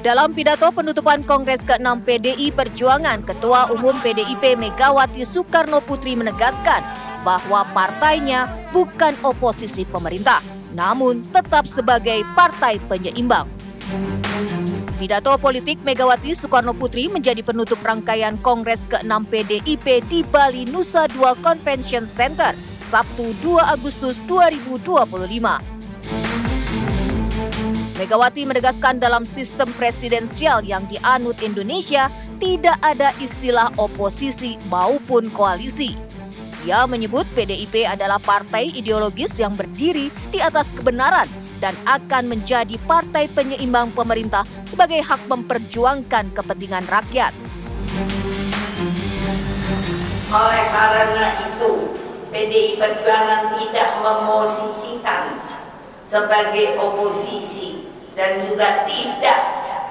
Dalam pidato penutupan Kongres ke-6 PDI Perjuangan, Ketua Umum PDIP Megawati Soekarnoputri menegaskan bahwa partainya bukan oposisi pemerintah, namun tetap sebagai partai penyeimbang. Pidato politik Megawati Soekarnoputri menjadi penutup rangkaian Kongres ke-6 PDIP di Bali Nusa Dua Convention Center, Sabtu 2 Agustus 2025. Megawati menegaskan dalam sistem presidensial yang dianut Indonesia tidak ada istilah oposisi maupun koalisi. Ia menyebut PDIP adalah partai ideologis yang berdiri di atas kebenaran dan akan menjadi partai penyeimbang pemerintah sebagai hak memperjuangkan kepentingan rakyat. Oleh karena itu, PDI Perjuangan tidak memosisikan sebagai oposisi dan juga tidak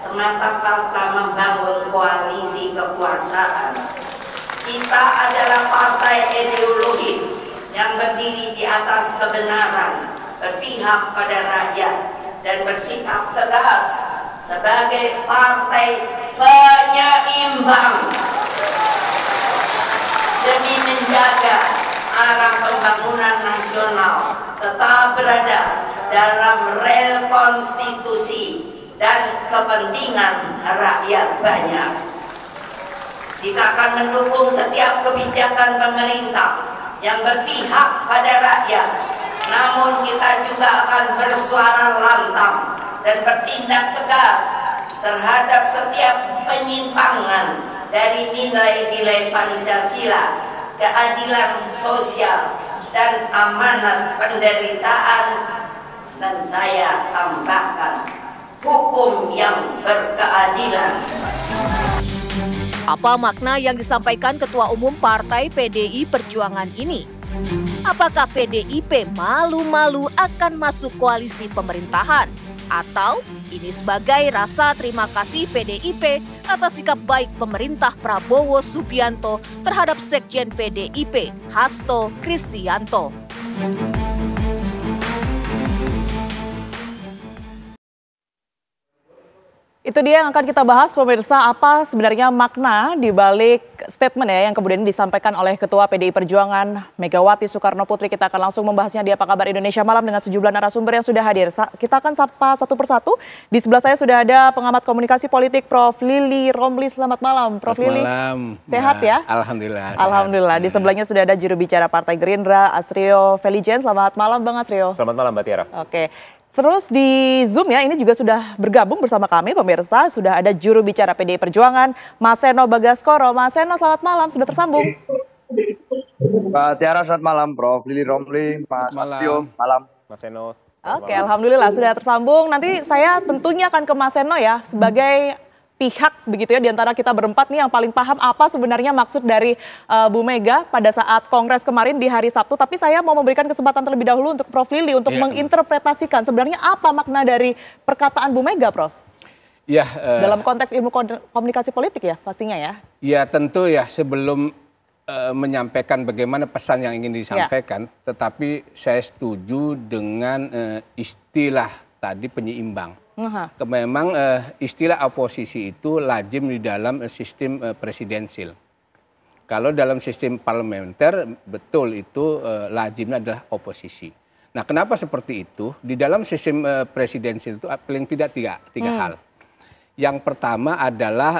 semata-mata membangun koalisi kekuasaan. Kita adalah partai ideologis yang berdiri di atas kebenaran, berpihak pada rakyat, dan bersikap tegas sebagai partai penyeimbang demi menjaga arah pembangunan nasional tetap berada dalam rel konstitusi dan kepentingan rakyat banyak. Kita akan mendukung setiap kebijakan pemerintah yang berpihak pada rakyat. Namun kita juga akan bersuara lantang dan bertindak tegas terhadap setiap penyimpangan dari nilai-nilai Pancasila, keadilan sosial, dan amanat penderitaan, dan saya tambahkan hukum yang berkeadilan. Apa makna yang disampaikan Ketua Umum Partai PDI Perjuangan ini? Apakah PDIP malu-malu akan masuk koalisi pemerintahan? Atau ini sebagai rasa terima kasih PDIP atas sikap baik pemerintah Prabowo Subianto terhadap Sekjen PDIP Hasto Kristianto? Itu dia yang akan kita bahas, pemirsa, apa sebenarnya makna di balik statement ya yang kemudian disampaikan oleh Ketua PDI Perjuangan Megawati Soekarnoputri. Kita akan langsung membahasnya di Apa Kabar Indonesia Malam dengan sejumlah narasumber yang sudah hadir. Kita akan sapa satu persatu. Di sebelah saya sudah ada pengamat komunikasi politik Prof. Lili Romli. Selamat malam, Prof. Lili. Malam. Sehat ya? Alhamdulillah. Alhamdulillah. Di sebelahnya sudah ada juru bicara Partai Gerindra, Astrio Felijen. Selamat malam, Bang Astrio. Selamat malam, Mbak Tiara. Oke. Terus di Zoom ya, ini juga sudah bergabung bersama kami pemirsa, sudah ada juru bicara PDI Perjuangan, Mas Seno Bagaskoro. Mas Seno, selamat malam, sudah tersambung. Mbak Tiara, selamat malam. Prof. Lili Romli, Mas Astrio, malam. Mas Seno. Oke, alhamdulillah sudah tersambung. Nanti saya tentunya akan ke Mas Seno ya, sebagai pihak begitu ya, diantara kita berempat nih yang paling paham apa sebenarnya maksud dari Bu Mega pada saat Kongres kemarin di hari Sabtu. Tapi saya mau memberikan kesempatan terlebih dahulu untuk Prof. Lili untuk menginterpretasikan sebenarnya apa makna dari perkataan Bu Mega, Prof. Ya, dalam konteks ilmu komunikasi politik ya pastinya ya. Ya tentu ya, sebelum menyampaikan bagaimana pesan yang ingin disampaikan, tetapi saya setuju dengan istilah tadi penyeimbang. Memang istilah oposisi itu lazim di dalam sistem presidensil. Kalau dalam sistem parlementer betul itu lazimnya adalah oposisi. Nah, kenapa seperti itu? Di dalam sistem presidensil itu paling tidak tiga hal. Yang pertama adalah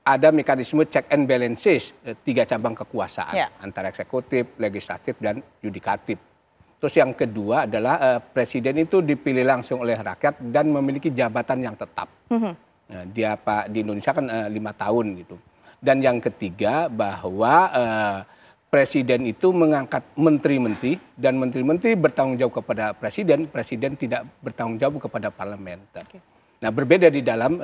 ada mekanisme check and balances, 3 cabang kekuasaan antara eksekutif, legislatif, dan yudikatif. Terus yang kedua adalah presiden itu dipilih langsung oleh rakyat dan memiliki jabatan yang tetap. Nah, dia di Indonesia kan 5 tahun gitu. Dan yang ketiga bahwa presiden itu mengangkat menteri-menteri dan menteri-menteri bertanggung jawab kepada presiden, presiden tidak bertanggung jawab kepada parlementer. Nah, berbeda di dalam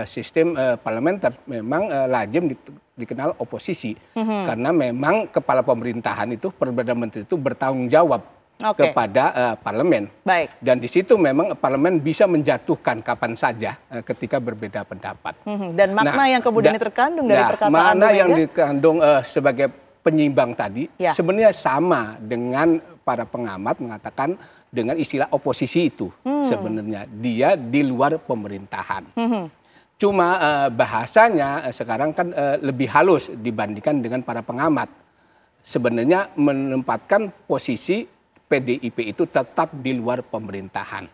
sistem parlementer memang lazim dikenal oposisi karena memang kepala pemerintahan itu, perdana menteri itu bertanggung jawab kepada parlemen. Baik. Dan di situ memang parlemen bisa menjatuhkan kapan saja ketika berbeda pendapat. Dan makna yang kemudian terkandung dari perkataan makna yang dikandung sebagai penyeimbang tadi sebenarnya sama dengan para pengamat mengatakan dengan istilah oposisi itu. Sebenarnya dia di luar pemerintahan. Cuma bahasanya sekarang kan lebih halus dibandingkan dengan para pengamat. Sebenarnya menempatkan posisi PDIP itu tetap di luar pemerintahan.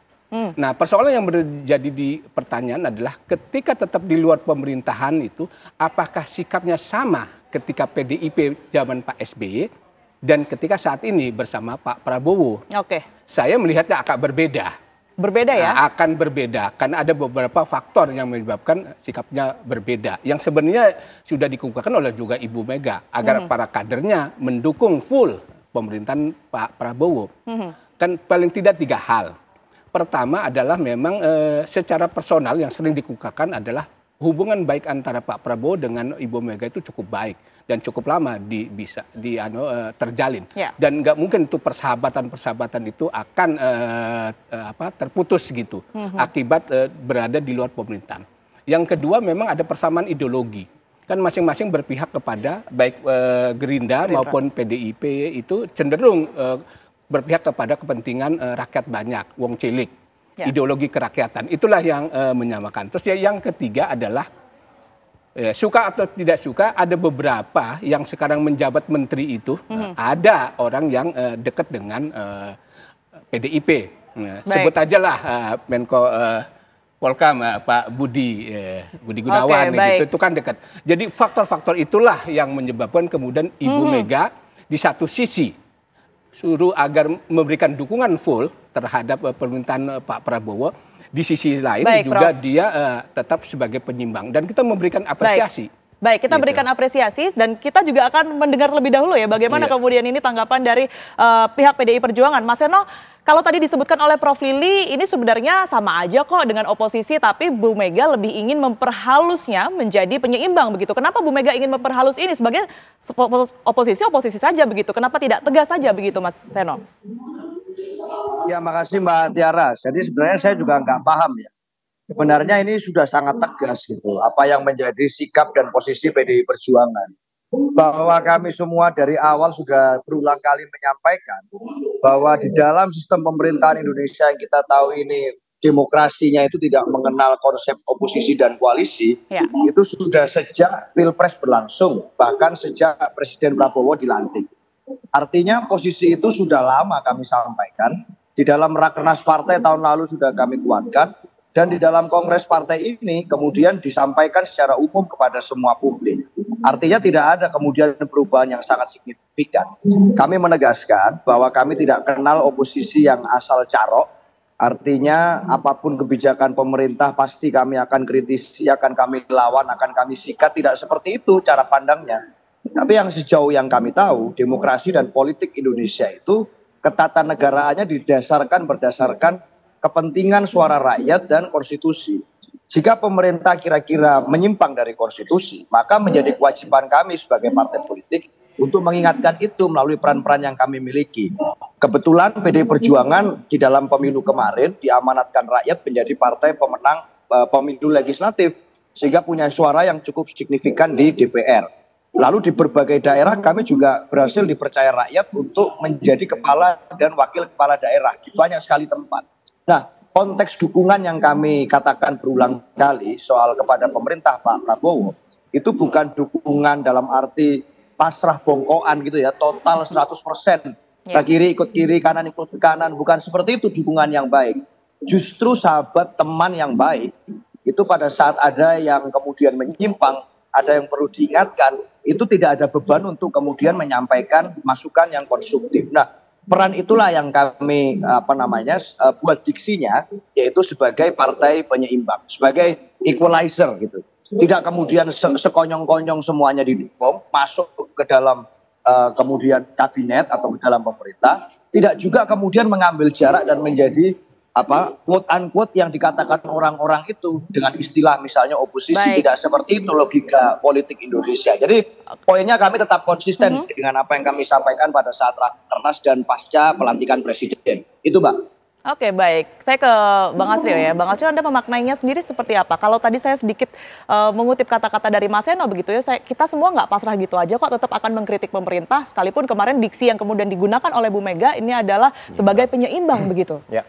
Nah, persoalan yang menjadi di pertanyaan adalah ketika tetap di luar pemerintahan itu, apakah sikapnya sama ketika PDIP zaman Pak SBY dan ketika saat ini bersama Pak Prabowo? Oke. Saya melihatnya agak berbeda. Berbeda ya? Akan berbeda karena ada beberapa faktor yang menyebabkan sikapnya berbeda. Yang sebenarnya sudah dikemukakan oleh juga Ibu Mega agar para kadernya mendukung full pemerintahan Pak Prabowo. Kan paling tidak 3 hal. Pertama adalah memang secara personal yang sering dikemukakan adalah hubungan baik antara Pak Prabowo dengan Ibu Mega itu cukup baik dan cukup lama terjalin. Dan nggak mungkin itu persahabatan itu akan terputus gitu akibat berada di luar pemerintahan. Yang kedua memang ada persamaan ideologi. Kan masing-masing berpihak kepada baik Gerindra maupun PDIP itu cenderung berpihak kepada kepentingan rakyat banyak, wong cilik, ideologi kerakyatan. Itulah yang menyamakan. Terus yang ketiga adalah suka atau tidak suka, ada beberapa yang sekarang menjabat menteri itu, ada orang yang dekat dengan PDIP. Sebut aja lah Menko Polkam Pak Budi Gunawan gitu, itu kan dekat. Jadi faktor-faktor itulah yang menyebabkan kemudian Ibu Mega di satu sisi suruh agar memberikan dukungan full terhadap permintaan Pak Prabowo. Di sisi lain juga Prof. Dia tetap sebagai penyimbang dan kita memberikan apresiasi. Baik, kita berikan apresiasi dan kita juga akan mendengar lebih dahulu ya bagaimana kemudian ini tanggapan dari pihak PDI Perjuangan. Mas Seno, kalau tadi disebutkan oleh Prof. Lili ini sebenarnya sama aja kok dengan oposisi, tapi Bu Mega lebih ingin memperhalusnya menjadi penyeimbang begitu. Kenapa Bu Mega ingin memperhalus ini sebagai oposisi saja begitu? Kenapa tidak tegas saja begitu, Mas Seno? Ya, makasih Mbak Tiara. Jadi sebenarnya saya juga nggak paham ya. Sebenarnya ini sudah sangat tegas gitu. Apa yang menjadi sikap dan posisi PDI Perjuangan. Bahwa kami semua dari awal sudah berulang kali menyampaikan bahwa di dalam sistem pemerintahan Indonesia yang kita tahu ini demokrasinya itu tidak mengenal konsep oposisi dan koalisi, itu sudah sejak Pilpres berlangsung, bahkan sejak Presiden Prabowo dilantik. Artinya posisi itu sudah lama kami sampaikan, di dalam Rakernas Partai tahun lalu sudah kami kuatkan, dan di dalam Kongres Partai ini kemudian disampaikan secara umum kepada semua publik. Artinya tidak ada kemudian perubahan yang sangat signifikan. Kami menegaskan bahwa kami tidak kenal oposisi yang asal carok. Artinya apapun kebijakan pemerintah pasti kami akan kritisi, akan kami lawan, akan kami sikat. Tidak seperti itu cara pandangnya. Tapi yang sejauh yang kami tahu, demokrasi dan politik Indonesia itu ketatanegaraannya berdasarkan kepentingan suara rakyat dan konstitusi. Jika pemerintah kira-kira menyimpang dari konstitusi, maka menjadi kewajiban kami sebagai partai politik untuk mengingatkan itu melalui peran-peran yang kami miliki. Kebetulan PDI Perjuangan di dalam pemilu kemarin diamanatkan rakyat menjadi partai pemenang pemilu legislatif, sehingga punya suara yang cukup signifikan di DPR. Lalu di berbagai daerah kami juga berhasil dipercaya rakyat untuk menjadi kepala dan wakil kepala daerah di banyak sekali tempat. Nah, konteks dukungan yang kami katakan berulang kali soal kepada pemerintah Pak Prabowo, itu bukan dukungan dalam arti pasrah bongkoan gitu ya, total 100%. Kiri ikut kiri, kanan ikut kanan, bukan seperti itu dukungan yang baik. Justru sahabat teman yang baik, itu pada saat ada yang kemudian menyimpang, ada yang perlu diingatkan, itu tidak ada beban untuk kemudian menyampaikan masukan yang konstruktif. Nah, peran itulah yang kami buat diksinya, yaitu sebagai partai penyeimbang, sebagai equalizer gitu. Tidak kemudian sekonyong-konyong semuanya didukung, masuk ke dalam kemudian kabinet atau ke dalam pemerintah, tidak juga kemudian mengambil jarak dan menjadi quote unquote yang dikatakan orang-orang itu dengan istilah misalnya oposisi. Tidak seperti itu logika politik Indonesia. Jadi poinnya kami tetap konsisten dengan apa yang kami sampaikan pada saat Rakernas dan pasca pelantikan presiden. Itu Mbak. Oke, baik. Saya ke Bang Asrio ya. Bang Asrio, Anda memaknainya sendiri seperti apa? Kalau tadi saya sedikit mengutip kata-kata dari Mas Seno begitu ya, kita semua nggak pasrah gitu aja kok, tetap akan mengkritik pemerintah, sekalipun kemarin diksi yang kemudian digunakan oleh Bu Mega ini adalah sebagai penyeimbang begitu. Ya,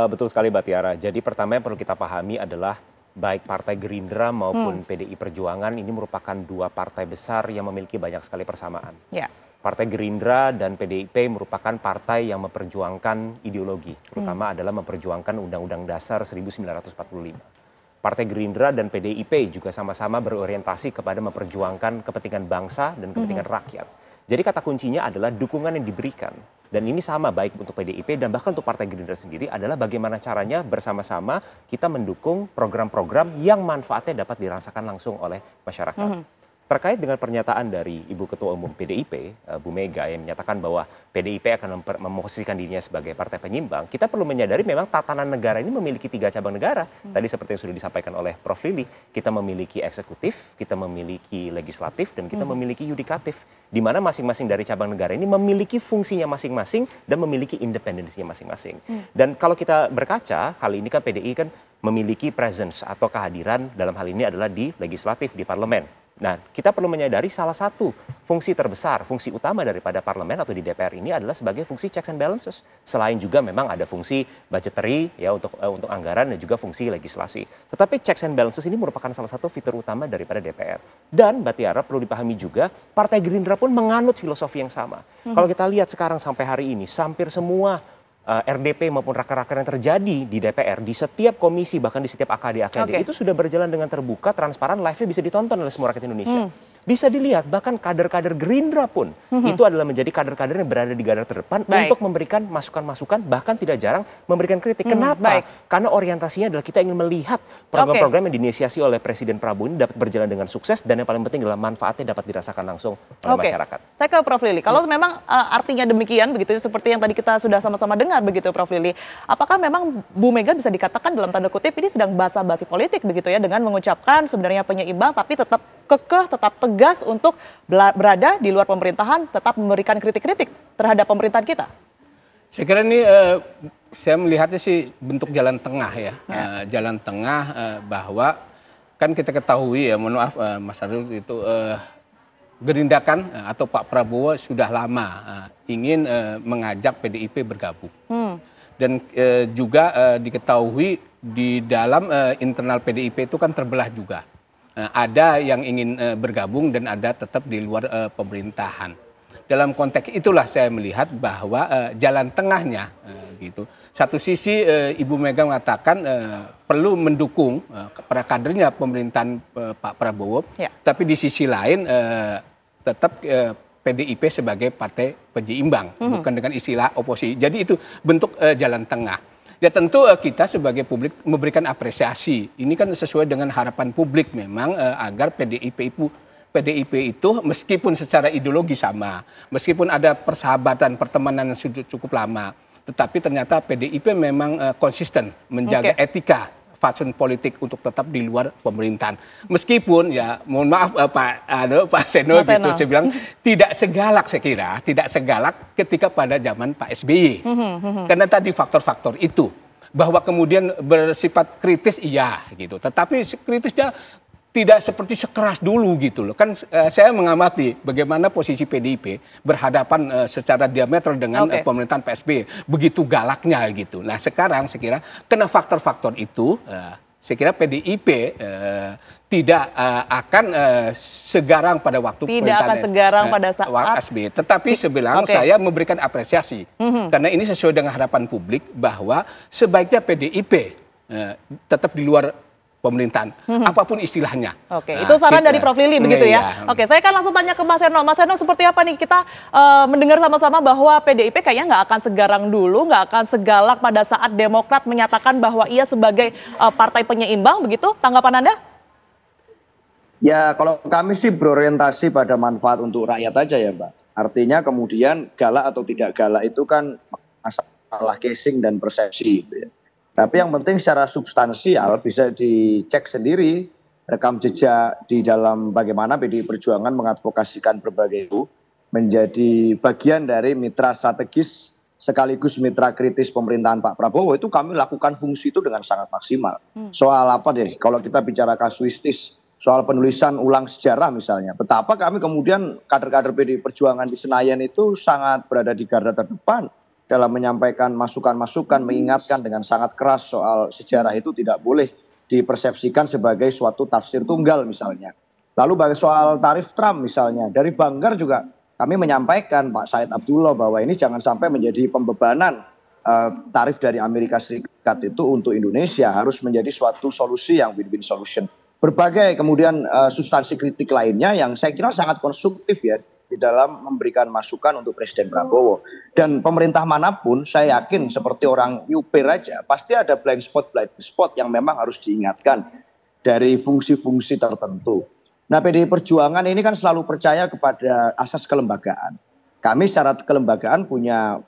betul sekali Mbak Tiara. Jadi pertama yang perlu kita pahami adalah baik Partai Gerindra maupun PDI Perjuangan ini merupakan dua partai besar yang memiliki banyak sekali persamaan. Ya. Partai Gerindra dan PDIP merupakan partai yang memperjuangkan ideologi, terutama adalah memperjuangkan Undang-Undang Dasar 1945. Partai Gerindra dan PDIP juga sama-sama berorientasi kepada memperjuangkan kepentingan bangsa dan kepentingan rakyat. Jadi kata kuncinya adalah dukungan yang diberikan. Dan ini sama baik untuk PDIP dan bahkan untuk Partai Gerindra sendiri adalah bagaimana caranya bersama-sama kita mendukung program-program yang manfaatnya dapat dirasakan langsung oleh masyarakat. Terkait dengan pernyataan dari Ibu Ketua Umum PDIP, Bu Mega, yang menyatakan bahwa PDIP akan memposisikan dirinya sebagai partai penyimbang, kita perlu menyadari memang tatanan negara ini memiliki 3 cabang negara. Tadi seperti yang sudah disampaikan oleh Prof. Lili, kita memiliki eksekutif, kita memiliki legislatif, dan kita memiliki yudikatif. Di mana masing-masing dari cabang negara ini memiliki fungsinya masing-masing dan memiliki independensinya masing-masing. Dan kalau kita berkaca, kali ini kan PDI kan memiliki presence atau kehadiran dalam hal ini adalah di legislatif, di parlemen. Nah, kita perlu menyadari salah satu fungsi terbesar, fungsi utama daripada parlemen atau di DPR ini adalah sebagai fungsi checks and balances. Selain juga memang ada fungsi budgetary ya untuk anggaran dan juga fungsi legislasi. Tetapi checks and balances ini merupakan salah satu fitur utama daripada DPR. Dan Mbak Tiara perlu dipahami juga, Partai Gerindra pun menganut filosofi yang sama. Kalau kita lihat sekarang sampai hari ini, hampir semua RDP maupun raker-raker yang terjadi di DPR, di setiap komisi, bahkan di setiap AKD, itu sudah berjalan dengan terbuka, transparan, live-nya bisa ditonton oleh semua rakyat Indonesia. Bisa dilihat, bahkan kader-kader Gerindra pun, itu adalah menjadi kader-kader yang berada di garda terdepan untuk memberikan masukan-masukan, bahkan tidak jarang memberikan kritik. Kenapa? Karena orientasinya adalah kita ingin melihat program-program yang diinisiasi oleh Presiden Prabowo ini dapat berjalan dengan sukses, dan yang paling penting adalah manfaatnya dapat dirasakan langsung oleh masyarakat. Saya ke Prof. Lili, kalau memang artinya demikian, begitu seperti yang tadi kita sudah sama-sama dengar, begitu Prof. Lili, apakah memang Bu Mega bisa dikatakan dalam tanda kutip ini sedang basa-basi politik begitu ya, dengan mengucapkan sebenarnya penyeimbang tapi tetap kekeh, tetap tegas untuk berada di luar pemerintahan, tetap memberikan kritik-kritik terhadap pemerintahan kita? Saya kira ini saya melihatnya sih bentuk jalan tengah ya. Jalan tengah bahwa kan kita ketahui ya, mohon maaf Mas Arul, itu Gerindra kan atau Pak Prabowo sudah lama ingin mengajak PDIP bergabung. Dan juga diketahui di dalam internal PDIP itu kan terbelah juga. Ada yang ingin bergabung dan ada tetap di luar pemerintahan. Dalam konteks itulah saya melihat bahwa jalan tengahnya gitu. Satu sisi Ibu Mega mengatakan perlu mendukung para kadernya pemerintahan Pak Prabowo, tapi di sisi lain tetap PDIP sebagai partai penyeimbang, bukan dengan istilah oposisi. Jadi itu bentuk jalan tengah. Ya tentu kita sebagai publik memberikan apresiasi. Ini kan sesuai dengan harapan publik memang agar PDIP itu meskipun secara ideologi sama, meskipun ada persahabatan, pertemanan yang sudah cukup lama, tetapi ternyata PDIP memang konsisten menjaga etika fatsun politik untuk tetap di luar pemerintahan. Meskipun ya mohon maaf Pak Seno gitu, saya bilang tidak segalak, saya kira tidak segalak ketika pada zaman Pak SBY. Karena tadi faktor-faktor itu bahwa kemudian bersifat kritis iya gitu, tetapi kritisnya tidak seperti sekeras dulu gitu loh. Kan saya mengamati bagaimana posisi PDIP berhadapan secara diametral dengan pemerintahan PSB. Begitu galaknya gitu. Nah sekarang saya kira kena faktor-faktor itu, saya kira PDIP tidak akan segarang pada waktu tidak akan segarang pada saat SBY. Tetapi sebilang saya memberikan apresiasi. Karena ini sesuai dengan harapan publik bahwa sebaiknya PDIP tetap di luar pemerintahan, apapun istilahnya. Itu saran dari Prof. Lili begitu ya. Saya akan langsung tanya ke Mas Seno. Mas Seno, seperti apa nih kita mendengar sama-sama bahwa PDIP kayaknya nggak akan segarang dulu, nggak akan segalak pada saat Demokrat menyatakan bahwa ia sebagai partai penyeimbang, begitu tanggapan Anda? Ya kalau kami sih berorientasi pada manfaat untuk rakyat aja ya Mbak. Artinya kemudian galak atau tidak galak itu kan masalah casing dan persepsi gitu ya. Tapi yang penting secara substansial bisa dicek sendiri rekam jejak di dalam bagaimana PDI Perjuangan mengadvokasikan berbagai isu menjadi bagian dari mitra strategis sekaligus mitra kritis pemerintahan Pak Prabowo, itu kami lakukan fungsi itu dengan sangat maksimal. Soal apa deh, kalau kita bicara kasuistis, soal penulisan ulang sejarah misalnya, betapa kami kemudian kader-kader PDI Perjuangan di Senayan itu sangat berada di garda terdepan dalam menyampaikan masukan-masukan, mengingatkan dengan sangat keras soal sejarah itu tidak boleh dipersepsikan sebagai suatu tafsir tunggal misalnya. Lalu bagi soal tarif Trump misalnya, dari Banggar juga kami menyampaikan Pak Said Abdullah bahwa ini jangan sampai menjadi pembebanan tarif dari Amerika Serikat itu untuk Indonesia, harus menjadi suatu solusi yang win-win solution. Berbagai kemudian substansi kritik lainnya yang saya kira sangat konstruktif ya di dalam memberikan masukan untuk Presiden Prabowo. Dan pemerintah manapun saya yakin seperti orang nyupir aja pasti ada blind spot yang memang harus diingatkan dari fungsi-fungsi tertentu. Nah, PDI Perjuangan ini kan selalu percaya kepada asas kelembagaan. Kami secara kelembagaan punya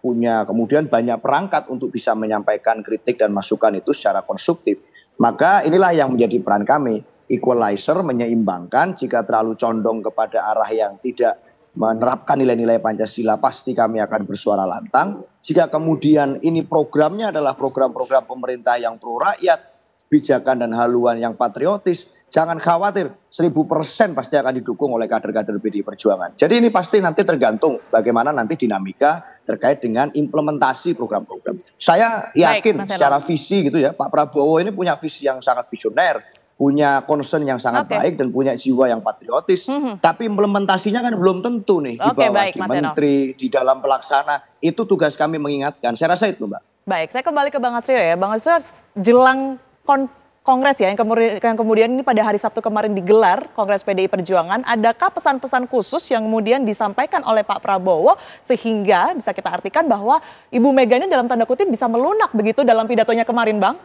kemudian banyak perangkat untuk bisa menyampaikan kritik dan masukan itu secara konstruktif. Maka inilah yang menjadi peran kami, equalizer, menyeimbangkan. Jika terlalu condong kepada arah yang tidak menerapkan nilai-nilai Pancasila, pasti kami akan bersuara lantang. Jika kemudian ini programnya adalah program-program pemerintah yang pro rakyat, kebijakan dan haluan yang patriotis, jangan khawatir, 1000% pasti akan didukung oleh kader-kader PDI Perjuangan. Jadi ini pasti nanti tergantung bagaimana nanti dinamika terkait dengan implementasi program-program. Saya yakin secara visi gitu ya, Pak Prabowo ini punya visi yang sangat visioner, punya concern yang sangat baik dan punya jiwa yang patriotis. Tapi implementasinya kan belum tentu nih di bawah di menteri, di dalam pelaksana. Itu tugas kami mengingatkan. Saya rasa itu, Mbak. Baik, saya kembali ke Bang Astrio ya. Bang Astrio, jelang Kongres ya yang kemudian ini pada hari Sabtu kemarin digelar, Kongres PDI Perjuangan, adakah pesan-pesan khusus yang kemudian disampaikan oleh Pak Prabowo sehingga bisa kita artikan bahwa Ibu Mega ini dalam tanda kutip bisa melunak begitu dalam pidatonya kemarin, Bang?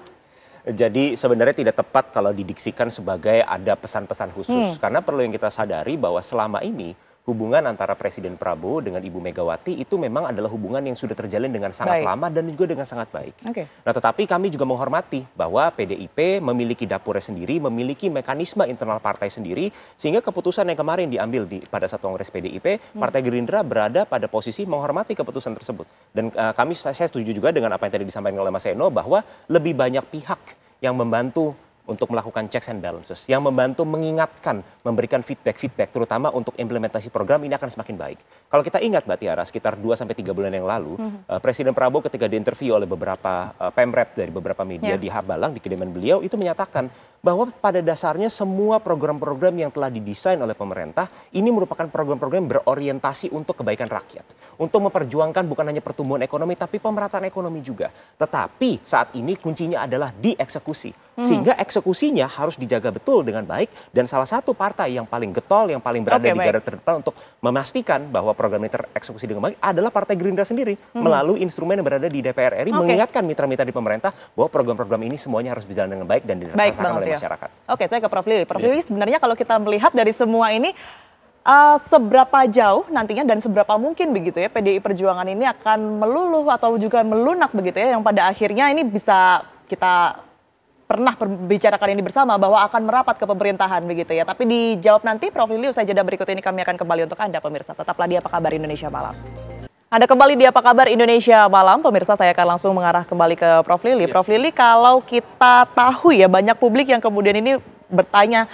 Jadi sebenarnya tidak tepat kalau didiksikan sebagai ada pesan-pesan khusus. Karena perlu yang kita sadari bahwa selama ini hubungan antara Presiden Prabowo dengan Ibu Megawati itu memang adalah hubungan yang sudah terjalin dengan sangat lama dan juga dengan sangat baik. Nah, tetapi kami juga menghormati bahwa PDIP memiliki dapurnya sendiri, memiliki mekanisme internal partai sendiri, sehingga keputusan yang kemarin diambil pada saat Kongres PDIP, Partai Gerindra berada pada posisi menghormati keputusan tersebut. Dan saya setuju juga dengan apa yang tadi disampaikan oleh Mas Eno, bahwa lebih banyak pihak yang membantu untuk melakukan checks and balances, yang membantu mengingatkan, memberikan feedback, terutama untuk implementasi program ini akan semakin baik. Kalau kita ingat Mbak Tiara, sekitar 2-3 bulan yang lalu, Presiden Prabowo ketika diinterview oleh beberapa pemret dari beberapa media di Hambalang, di kediaman beliau, itu menyatakan bahwa pada dasarnya semua program-program yang telah didesain oleh pemerintah, ini merupakan program-program yang berorientasi untuk kebaikan rakyat. Untuk memperjuangkan bukan hanya pertumbuhan ekonomi, tapi pemerataan ekonomi juga. Tetapi saat ini kuncinya adalah dieksekusi. Sehingga eksekusinya harus dijaga betul dengan baik, dan salah satu partai yang paling getol, yang paling berada di garda terdepan untuk memastikan bahwa program ini tereksekusi dengan baik adalah Partai Gerindra sendiri melalui instrumen yang berada di DPR RI, mengingatkan mitra-mitra di pemerintah bahwa program-program ini semuanya harus berjalan dengan baik dan dirasakan oleh masyarakat. Oke, saya ke Prof. Lili. Prof. Lili, sebenarnya kalau kita melihat dari semua ini, seberapa jauh nantinya dan seberapa mungkin begitu ya PDI Perjuangan ini akan meluluh atau juga melunak begitu ya, yang pada akhirnya ini bisa kita pernah berbicarakan ini bersama bahwa akan merapat ke pemerintahan begitu ya. Tapi dijawab nanti Prof. Lili, usai jeda berikut ini kami akan kembali untuk Anda pemirsa. Tetaplah di Apa Kabar Indonesia Malam. Anda kembali di Apa Kabar Indonesia Malam, pemirsa. Saya akan langsung mengarah kembali ke Prof. Lili. Prof. Lili, kalau kita tahu ya banyak publik yang kemudian ini bertanya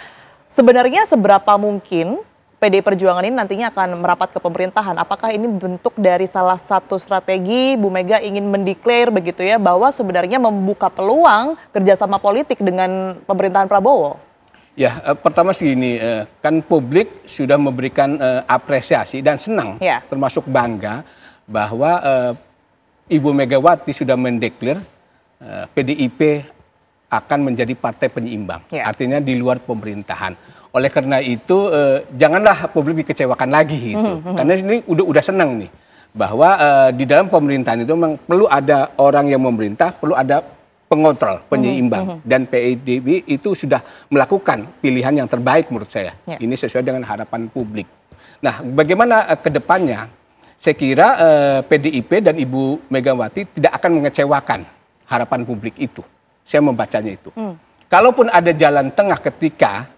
sebenarnya seberapa mungkin PDI Perjuangan ini nantinya akan merapat ke pemerintahan. Apakah ini bentuk dari salah satu strategi Bu Mega ingin mendeklar begitu ya bahwa sebenarnya membuka peluang kerjasama politik dengan pemerintahan Prabowo? Ya, pertama segini, kan publik sudah memberikan apresiasi dan senang, termasuk bangga bahwa Ibu Megawati sudah mendeklar PDIP akan menjadi partai penyeimbang, artinya di luar pemerintahan. Oleh karena itu janganlah publik dikecewakan lagi gitu, karena ini udah senang nih bahwa di dalam pemerintahan itu memang perlu ada orang yang memerintah, perlu ada pengontrol, penyeimbang, dan PDIP itu sudah melakukan pilihan yang terbaik menurut saya. Ini sesuai dengan harapan publik. Nah, bagaimana ke depannya? Saya kira PDIP dan Ibu Megawati tidak akan mengecewakan harapan publik itu. Saya membacanya itu. Kalaupun ada jalan tengah ketika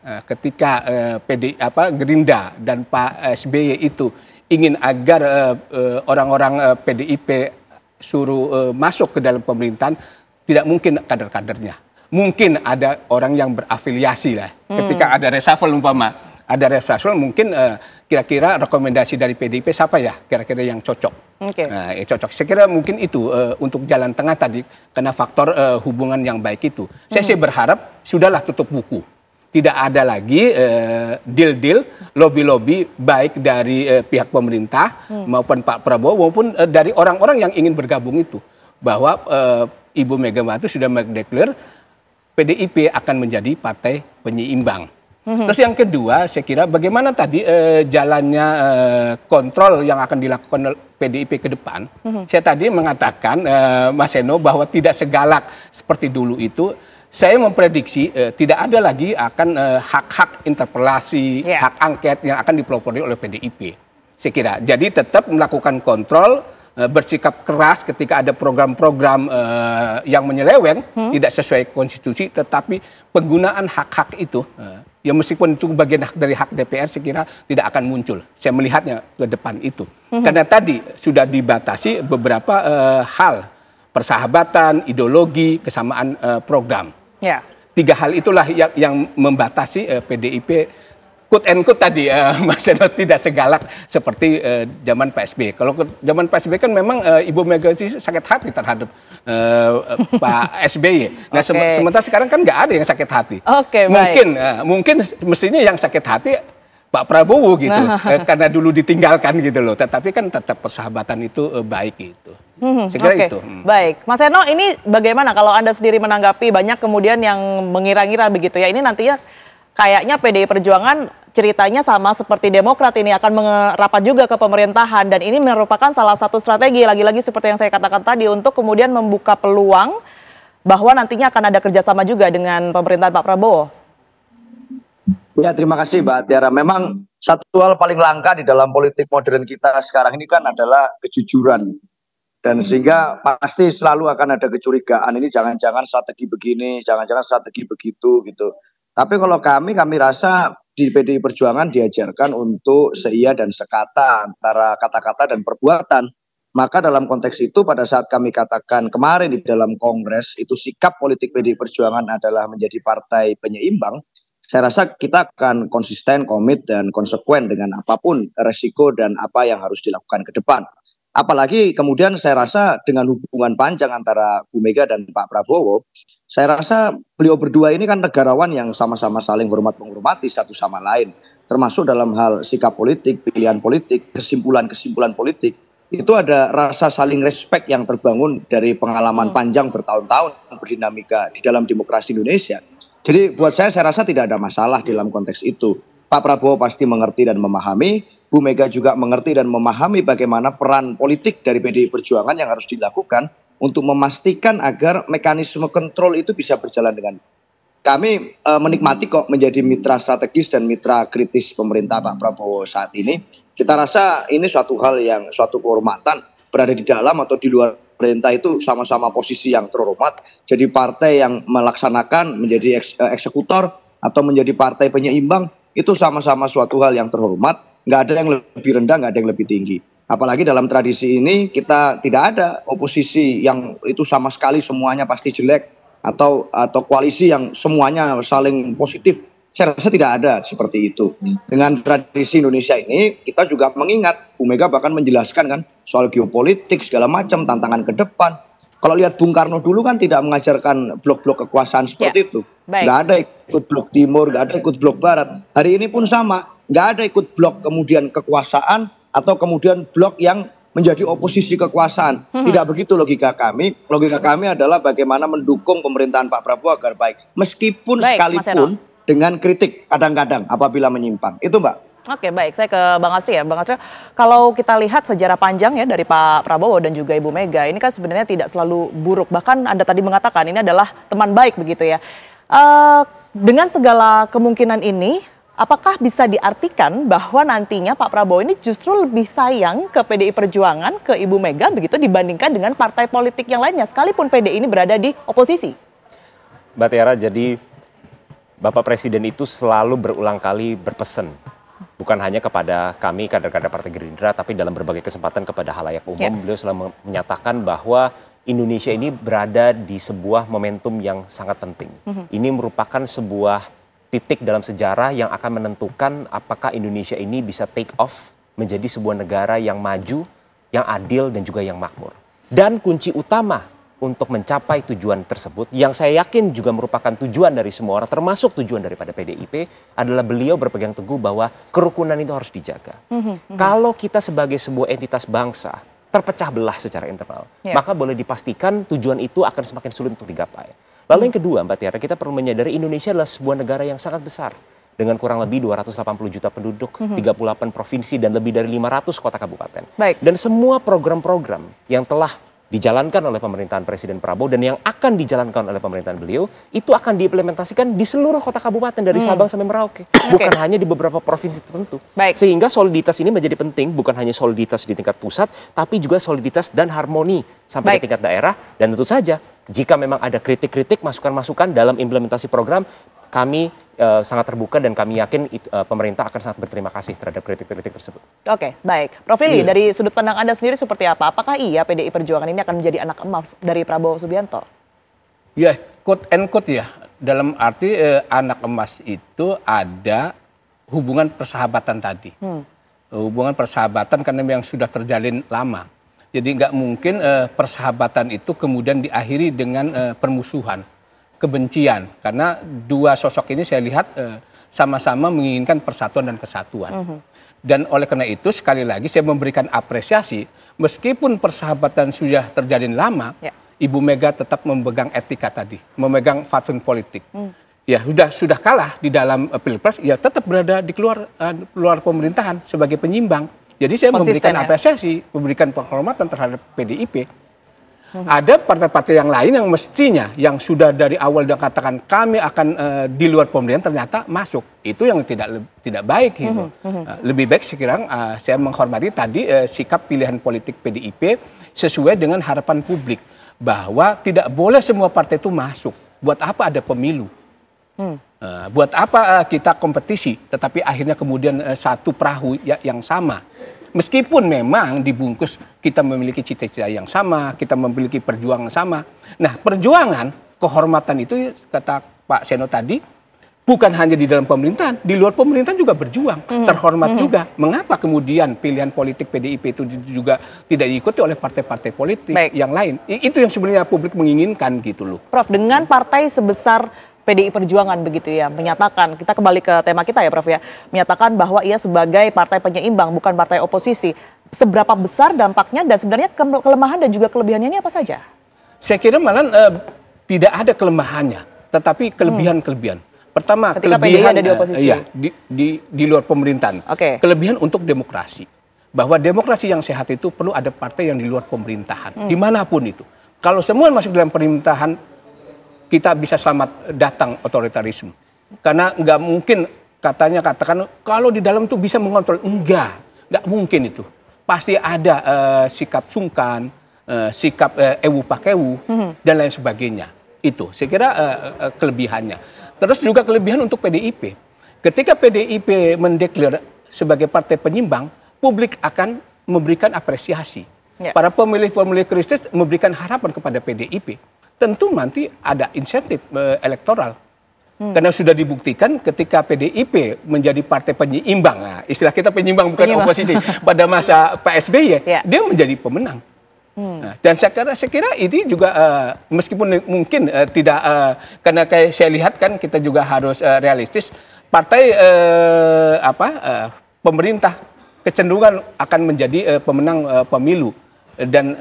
Gerindra dan Pak SBY itu ingin agar orang-orang PDIP suruh masuk ke dalam pemerintahan, tidak mungkin kader-kadernya. Mungkin ada orang yang berafiliasi lah. Ketika ada reshuffle mungkin kira-kira rekomendasi dari PDIP siapa ya kira-kira yang cocok. Cocok. Saya kira mungkin itu untuk jalan tengah tadi karena faktor hubungan yang baik itu. Saya sih berharap sudahlah tutup buku. Tidak ada lagi deal-deal, lobby-lobby baik dari pihak pemerintah maupun Pak Prabowo maupun dari orang-orang yang ingin bergabung itu. Bahwa Ibu Megawati sudah mendeklar PDIP akan menjadi partai penyeimbang. Terus yang kedua, saya kira bagaimana tadi jalannya kontrol yang akan dilakukan PDIP ke depan. Saya tadi mengatakan, Mas Seno, bahwa tidak segalak seperti dulu itu. Saya memprediksi tidak ada lagi akan hak-hak interpelasi, hak angket yang akan dipelopori oleh PDIP. Saya kira. Jadi tetap melakukan kontrol, bersikap keras ketika ada program-program yang menyeleweng, tidak sesuai konstitusi, tetapi penggunaan hak-hak itu, ya meskipun itu bagian dari hak DPR, saya kira tidak akan muncul. Saya melihatnya ke depan itu. Karena tadi sudah dibatasi beberapa hal, persahabatan, ideologi, kesamaan program. 3 hal itulah yang membatasi PDIP quote and quote tadi Mas Seno tidak segalak seperti zaman PSB. Kalau zaman PSB kan memang Ibu Megawati sakit hati terhadap Pak SBY. Nah sementara sekarang kan nggak ada yang sakit hati. Mungkin mestinya yang sakit hati Pak Prabowo gitu, karena dulu ditinggalkan gitu loh. Tetapi kan tetap persahabatan itu baik gitu. Itu. Baik, Mas Seno, ini bagaimana kalau Anda sendiri menanggapi banyak kemudian yang mengira-ngira begitu ya? Ini nantinya kayaknya PDI Perjuangan ceritanya sama seperti Demokrat ini akan merapat juga ke pemerintahan dan ini merupakan salah satu strategi lagi-lagi seperti yang saya katakan tadi untuk kemudian membuka peluang bahwa nantinya akan ada kerjasama juga dengan pemerintahan Pak Prabowo. Ya, terima kasih Mbak Tiara. Memang satu hal paling langka di dalam politik modern kita sekarang ini kan adalah kejujuran. Dan sehingga pasti selalu akan ada kecurigaan, ini jangan-jangan strategi begini, jangan-jangan strategi begitu gitu. Tapi kalau kami rasa di PDI Perjuangan diajarkan untuk seia dan sekata antara kata-kata dan perbuatan. Maka dalam konteks itu pada saat kami katakan kemarin di dalam Kongres itu sikap politik PDI Perjuangan adalah menjadi partai penyeimbang, saya rasa kita akan konsisten, komit dan konsekuen dengan apapun resiko dan apa yang harus dilakukan ke depan. Apalagi kemudian saya rasa dengan hubungan panjang antara Bu Mega dan Pak Prabowo, saya rasa beliau berdua ini kan negarawan yang sama-sama saling hormat-menghormati satu sama lain. Termasuk dalam hal sikap politik, pilihan politik, kesimpulan-kesimpulan politik. Itu ada rasa saling respect yang terbangun dari pengalaman panjang bertahun-tahun berdinamika di dalam demokrasi Indonesia. Jadi buat saya rasa tidak ada masalah dalam konteks itu. Pak Prabowo pasti mengerti dan memahami, Bu Mega juga mengerti dan memahami bagaimana peran politik dari PDI Perjuangan yang harus dilakukan untuk memastikan agar mekanisme kontrol itu bisa berjalan dengan kami menikmati kok menjadi mitra strategis dan mitra kritis pemerintah Pak Prabowo saat ini. Kita rasa ini suatu hal yang suatu kehormatan berada di dalam atau di luar pemerintah itu sama-sama posisi yang terhormat. Jadi partai yang melaksanakan menjadi eksekutor atau menjadi partai penyeimbang itu sama-sama suatu hal yang terhormat. Nggak ada yang lebih rendah, nggak ada yang lebih tinggi. Apalagi dalam tradisi ini kita tidak ada oposisi yang itu sama sekali semuanya pasti jelek atau koalisi yang semuanya saling positif. Saya rasa tidak ada seperti itu. Dengan tradisi Indonesia ini kita juga mengingat Bu Mega bahkan menjelaskan kan soal geopolitik segala macam tantangan ke depan. Kalau lihat Bung Karno dulu kan tidak mengajarkan blok-blok kekuasaan seperti itu. Nggak ada ikut blok timur, nggak ada ikut blok barat. Hari ini pun sama, nggak ada ikut blok kemudian kekuasaan atau kemudian blok yang menjadi oposisi kekuasaan. Tidak begitu logika kami. Logika kami adalah bagaimana mendukung pemerintahan Pak Prabowo agar baik. Meskipun sekalipun dengan kritik kadang-kadang apabila menyimpang. Itu Mbak. Oke, baik. Saya ke Bang Astri ya. Bang Astri, kalau kita lihat sejarah panjang ya dari Pak Prabowo dan juga Ibu Mega, ini kan sebenarnya tidak selalu buruk. Bahkan Anda tadi mengatakan ini adalah teman baik begitu ya. Dengan segala kemungkinan ini, apakah bisa diartikan bahwa nantinya Pak Prabowo ini justru lebih sayang ke PDI Perjuangan, ke Ibu Mega begitu dibandingkan dengan partai politik yang lainnya, sekalipun PDI ini berada di oposisi? Mbak Tiara, jadi Bapak Presiden itu selalu berulang kali berpesan, bukan bukan hanya kepada kami kader-kader Partai Gerindra, tapi dalam berbagai kesempatan kepada halayak umum, beliau selalu menyatakan bahwa Indonesia ini berada di sebuah momentum yang sangat penting. Ini merupakan sebuah titik dalam sejarah yang akan menentukan apakah Indonesia ini bisa take off menjadi sebuah negara yang maju, yang adil, dan juga yang makmur. Dan kunci utama untuk mencapai tujuan tersebut, yang saya yakin juga merupakan tujuan dari semua orang, termasuk tujuan daripada PDIP, adalah beliau berpegang teguh bahwa kerukunan itu harus dijaga. Kalau kita sebagai sebuah entitas bangsa terpecah belah secara internal, maka boleh dipastikan tujuan itu akan semakin sulit untuk digapai. Lalu yang kedua, Mbak Tiara, kita perlu menyadari Indonesia adalah sebuah negara yang sangat besar, dengan kurang lebih 280 juta penduduk, 38 provinsi, dan lebih dari 500 kota kabupaten. Dan semua program-program yang telah dijalankan oleh pemerintahan Presiden Prabowo dan yang akan dijalankan oleh pemerintahan beliau itu akan diimplementasikan di seluruh kota kabupaten dari Sabang sampai Merauke, bukan hanya di beberapa provinsi tertentu. Sehingga soliditas ini menjadi penting, bukan hanya soliditas di tingkat pusat, tapi juga soliditas dan harmoni sampai ke tingkat daerah. Dan tentu saja jika memang ada kritik-kritik, masukan-masukan dalam implementasi program, kami sangat terbuka dan kami yakin pemerintah akan sangat berterima kasih terhadap kritik-kritik tersebut. Oke, baik. Prof. Lili, dari sudut pandang Anda sendiri seperti apa? Apakah iya PDI Perjuangan ini akan menjadi anak emas dari Prabowo Subianto? Ya, quote and quote ya. Dalam arti anak emas itu ada hubungan persahabatan tadi. Hubungan persahabatan karena yang sudah terjalin lama. Jadi nggak mungkin persahabatan itu kemudian diakhiri dengan permusuhan, kebencian, karena dua sosok ini saya lihat sama-sama menginginkan persatuan dan kesatuan. Dan oleh karena itu sekali lagi saya memberikan apresiasi, meskipun persahabatan sudah terjalin lama, Ibu Mega tetap memegang etika tadi, memegang fatsun politik. Ya sudah kalah di dalam pilpres, ya tetap berada di luar pemerintahan sebagai penyimbang. Jadi saya memberikan apresiasi, memberikan penghormatan terhadap PDIP. Ada partai-partai yang lain yang mestinya yang sudah dari awal dia katakan kami akan di luar pemerintahan ternyata masuk. Itu yang tidak baik gitu. Lebih baik sekarang saya menghormati tadi sikap pilihan politik PDIP sesuai dengan harapan publik bahwa tidak boleh semua partai itu masuk. Buat apa ada pemilu? Buat apa kita kompetisi tetapi akhirnya kemudian satu perahu yang sama. Meskipun memang dibungkus kita memiliki cita-cita yang sama, kita memiliki perjuangan sama. Nah, perjuangan, kehormatan itu kata Pak Seno tadi, bukan hanya di dalam pemerintahan, di luar pemerintahan juga berjuang, terhormat juga. Mengapa kemudian pilihan politik PDIP itu juga tidak diikuti oleh partai-partai politik yang lain? Itu yang sebenarnya publik menginginkan gitu loh. Prof, dengan partai sebesar PDI Perjuangan begitu ya, menyatakan, kita kembali ke tema kita ya Prof ya, menyatakan bahwa ia sebagai partai penyeimbang bukan partai oposisi. Seberapa besar dampaknya dan sebenarnya kelemahan dan juga kelebihannya ini apa saja? Saya kira malah tidak ada kelemahannya, tetapi kelebihan-kelebihan. Pertama, ketika kelebihan PDI ada di oposisi. Di luar pemerintahan. Kelebihan untuk demokrasi. Bahwa demokrasi yang sehat itu perlu ada partai yang di luar pemerintahan, dimanapun itu. Kalau semua masuk dalam pemerintahan, kita bisa selamat datang otoritarisme. Karena nggak mungkin katakan kalau di dalam itu bisa mengontrol. Nggak mungkin itu. Pasti ada sikap sungkan, sikap ewu pakewu, dan lain sebagainya. Itu saya kira kelebihannya. Terus juga kelebihan untuk PDIP. Ketika PDIP mendeklar sebagai partai penyimbang, publik akan memberikan apresiasi. Para pemilih-pemilih Kristen memberikan harapan kepada PDIP. Tentu nanti ada insentif elektoral. Karena sudah dibuktikan ketika PDIP menjadi partai penyeimbang, nah, istilah kita penyimbang bukan oposisi, pada masa Pak SBY, dia menjadi pemenang. Nah, dan saya kira ini juga meskipun mungkin tidak, karena kayak saya lihat kan kita juga harus realistis, partai pemerintah kecenderungan akan menjadi pemenang pemilu dan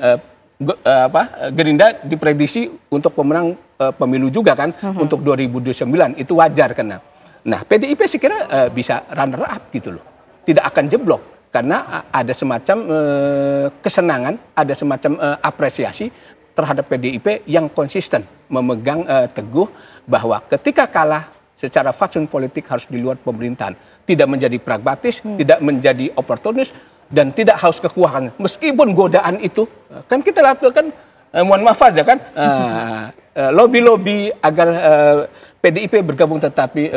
Gerindra diprediksi untuk pemenang pemilu juga kan untuk 2029, itu wajar karena. Nah, PDIP saya kira bisa runner up gitu loh. Tidak akan jeblok karena ada semacam kesenangan, ada semacam apresiasi terhadap PDIP yang konsisten memegang teguh bahwa ketika kalah secara fatsun politik harus di luar pemerintahan, tidak menjadi pragmatis, tidak menjadi oportunis, dan tidak haus kekuasaan. Meskipun godaan itu kan kita lakukan, mohon maaf aja kan, lobby-lobby agar PDIP bergabung tetapi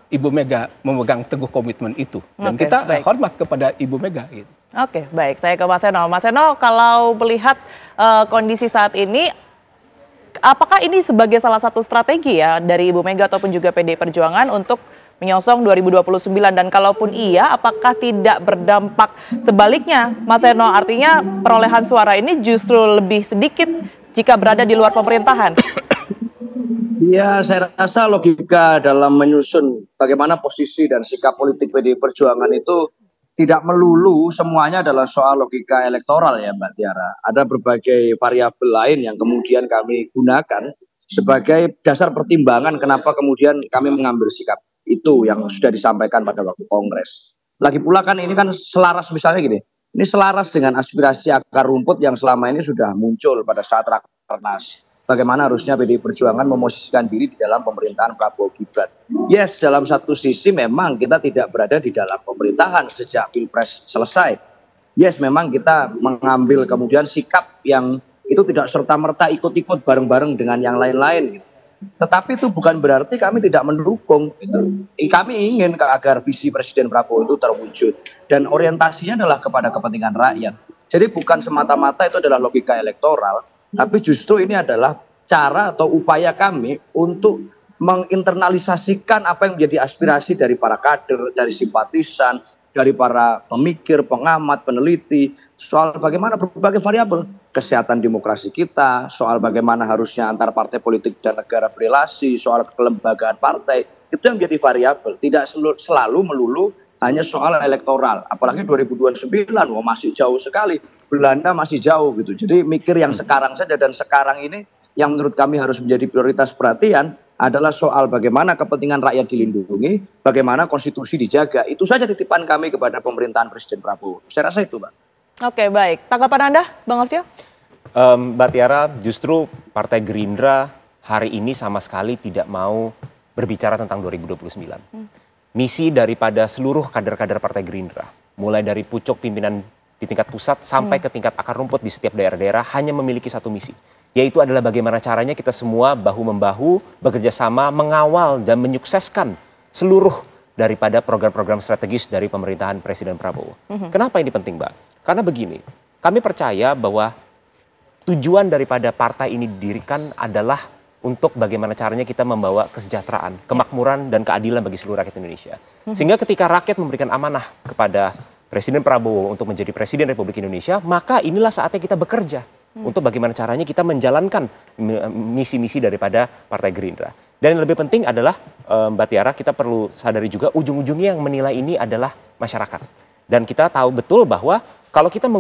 Ibu Mega memegang teguh komitmen itu dan kita hormat kepada Ibu Mega gitu. Oke, baik. Saya ke Mas Seno. Mas Seno, kalau melihat kondisi saat ini, apakah ini sebagai salah satu strategi ya dari Ibu Mega ataupun juga PDI Perjuangan untuk menyongsong 2029 dan kalaupun iya, apakah tidak berdampak sebaliknya, Mas Seno? Artinya perolehan suara ini justru lebih sedikit jika berada di luar pemerintahan. Ya, saya rasa logika dalam menyusun bagaimana posisi dan sikap politik PDI Perjuangan itu tidak melulu semuanya adalah soal logika elektoral ya Mbak Tiara. Ada berbagai variabel lain yang kemudian kami gunakan sebagai dasar pertimbangan kenapa kemudian kami mengambil sikap itu yang sudah disampaikan pada waktu Kongres. Lagi pula kan ini kan selaras misalnya gini, ini selaras dengan aspirasi akar rumput yang selama ini sudah muncul pada saat Rakernas. Bagaimana harusnya PDI Perjuangan memosisikan diri di dalam pemerintahan Prabowo Gibran. Yes, dalam satu sisi memang kita tidak berada di dalam pemerintahan sejak Pilpres selesai. Yes, memang kita mengambil kemudian sikap yang itu tidak serta-merta ikut-ikut bareng-bareng dengan yang lain-lain. Tetapi itu bukan berarti kami tidak mendukung. Kami ingin agar visi Presiden Prabowo itu terwujud. Dan orientasinya adalah kepada kepentingan rakyat. Jadi bukan semata-mata itu adalah logika elektoral. Tapi justru ini adalah cara atau upaya kami untuk menginternalisasikan apa yang menjadi aspirasi dari para kader, dari simpatisan, dari para pemikir, pengamat, peneliti, soal bagaimana berbagai variabel kesehatan demokrasi kita, soal bagaimana harusnya antar partai politik dan negara berelasi, soal kelembagaan partai, itu yang menjadi variabel, tidak selalu melulu hanya soal elektoral, apalagi 2029, masih jauh sekali. Belanda masih jauh gitu. Jadi mikir yang sekarang saja, dan sekarang ini yang menurut kami harus menjadi prioritas perhatian adalah soal bagaimana kepentingan rakyat dilindungi, bagaimana konstitusi dijaga. Itu saja titipan kami kepada pemerintahan Presiden Prabowo. Saya rasa itu, Mbak. Oke, baik. Tanggapan Anda, Bang Alfio? Mbak Tiara, justru Partai Gerindra hari ini sama sekali tidak mau berbicara tentang 2029. Misi daripada seluruh kader-kader Partai Gerindra, mulai dari pucuk pimpinan di tingkat pusat sampai ke tingkat akar rumput di setiap daerah-daerah hanya memiliki satu misi, yaitu adalah bagaimana caranya kita semua bahu-membahu bekerja sama mengawal dan menyukseskan seluruh daripada program-program strategis dari pemerintahan Presiden Prabowo. Kenapa ini penting, Mbak? Karena begini, kami percaya bahwa tujuan daripada partai ini didirikan adalah untuk bagaimana caranya kita membawa kesejahteraan, kemakmuran, dan keadilan bagi seluruh rakyat Indonesia. Sehingga ketika rakyat memberikan amanah kepada Presiden Prabowo untuk menjadi Presiden Republik Indonesia, maka inilah saatnya kita bekerja untuk bagaimana caranya kita menjalankan misi-misi daripada Partai Gerindra. Dan yang lebih penting adalah, Mbak Tiara, kita perlu sadari juga ujung-ujungnya yang menilai ini adalah masyarakat. Dan kita tahu betul bahwa kalau kita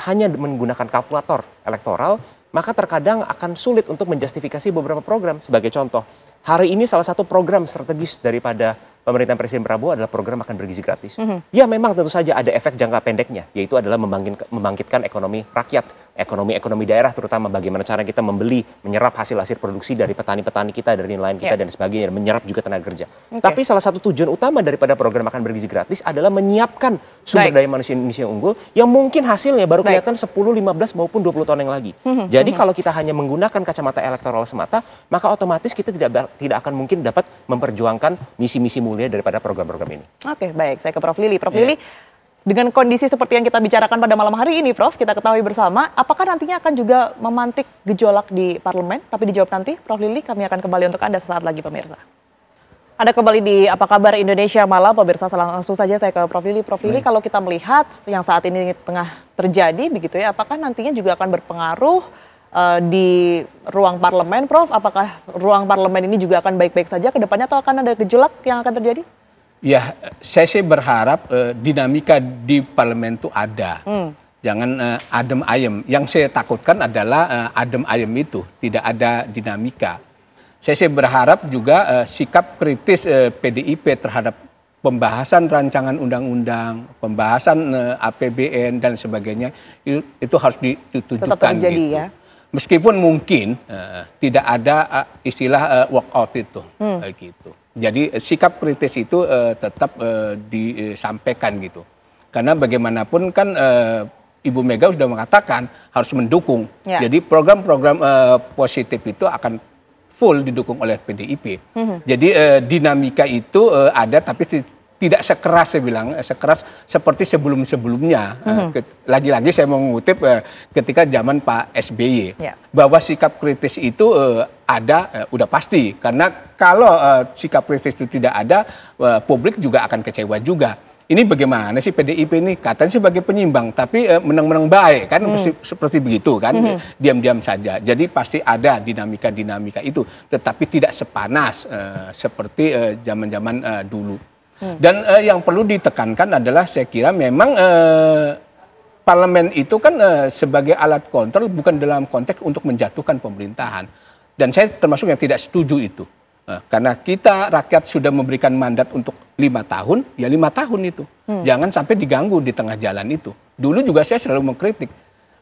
hanya menggunakan kalkulator elektoral, maka terkadang akan sulit untuk menjustifikasi beberapa program. Sebagai contoh, hari ini salah satu program strategis daripada pemerintahan Presiden Prabowo adalah program makan bergizi gratis. Ya memang tentu saja ada efek jangka pendeknya, yaitu adalah membangkitkan ekonomi rakyat, ekonomi daerah, terutama bagaimana cara kita menyerap hasil produksi dari petani-petani kita, dari nelayan kita dan sebagainya, menyerap juga tenaga kerja. Tapi salah satu tujuan utama daripada program makan bergizi gratis adalah menyiapkan sumber daya manusia Indonesia yang unggul, yang mungkin hasilnya baru kelihatan 10, 15 maupun 20 tahun yang lagi. Jadi kalau kita hanya menggunakan kacamata elektoral semata, maka otomatis kita tidak akan mungkin dapat memperjuangkan misi-misi mulia daripada program-program ini. Oke, baik. Saya ke Prof. Lili. Prof. Lili, dengan kondisi seperti yang kita bicarakan pada malam hari ini, Prof, kita ketahui bersama, apakah nantinya akan juga memantik gejolak di parlemen? Tapi dijawab nanti, Prof. Lili, kami akan kembali untuk Anda sesaat lagi, pemirsa. Anda kembali di Apa Kabar Indonesia Malam, pemirsa. Langsung saja saya ke Prof. Lili. Prof. Lili, kalau kita melihat yang saat ini tengah terjadi, begitu ya, apakah nantinya juga akan berpengaruh di ruang parlemen, Prof? Apakah ruang parlemen ini juga akan baik-baik saja ke depannya atau akan ada gejolak yang akan terjadi? Ya, saya sih berharap dinamika di parlemen itu ada. Jangan adem ayem. Yang saya takutkan adalah adem ayem itu, tidak ada dinamika. Saya sih berharap juga sikap kritis PDIP terhadap pembahasan rancangan undang-undang, pembahasan APBN dan sebagainya itu harus ditunjukkan gitu. Ya? Meskipun mungkin tidak ada istilah walkout itu, gitu. Jadi sikap kritis itu tetap disampaikan gitu. Karena bagaimanapun kan Ibu Mega sudah mengatakan harus mendukung. Ya. Jadi program-program positif itu akan full didukung oleh PDIP. Jadi dinamika itu ada, tapi tidak sekeras, saya bilang, sekeras seperti sebelum-sebelumnya. Lagi-lagi saya mau mengutip ketika zaman Pak SBY, bahwa sikap kritis itu ada, udah pasti. Karena kalau sikap kritis itu tidak ada, publik juga akan kecewa juga. Ini bagaimana sih PDIP ini? Katanya sebagai penyimbang, tapi menang-menang baik kan, seperti begitu kan, diam-diam saja. Jadi pasti ada dinamika-dinamika itu, tetapi tidak sepanas seperti zaman-zaman dulu. Dan yang perlu ditekankan adalah saya kira memang parlemen itu kan sebagai alat kontrol, bukan dalam konteks untuk menjatuhkan pemerintahan. Dan saya termasuk yang tidak setuju itu. Karena kita rakyat sudah memberikan mandat untuk 5 tahun, ya 5 tahun itu. Jangan sampai diganggu di tengah jalan itu. Dulu juga saya selalu mengkritik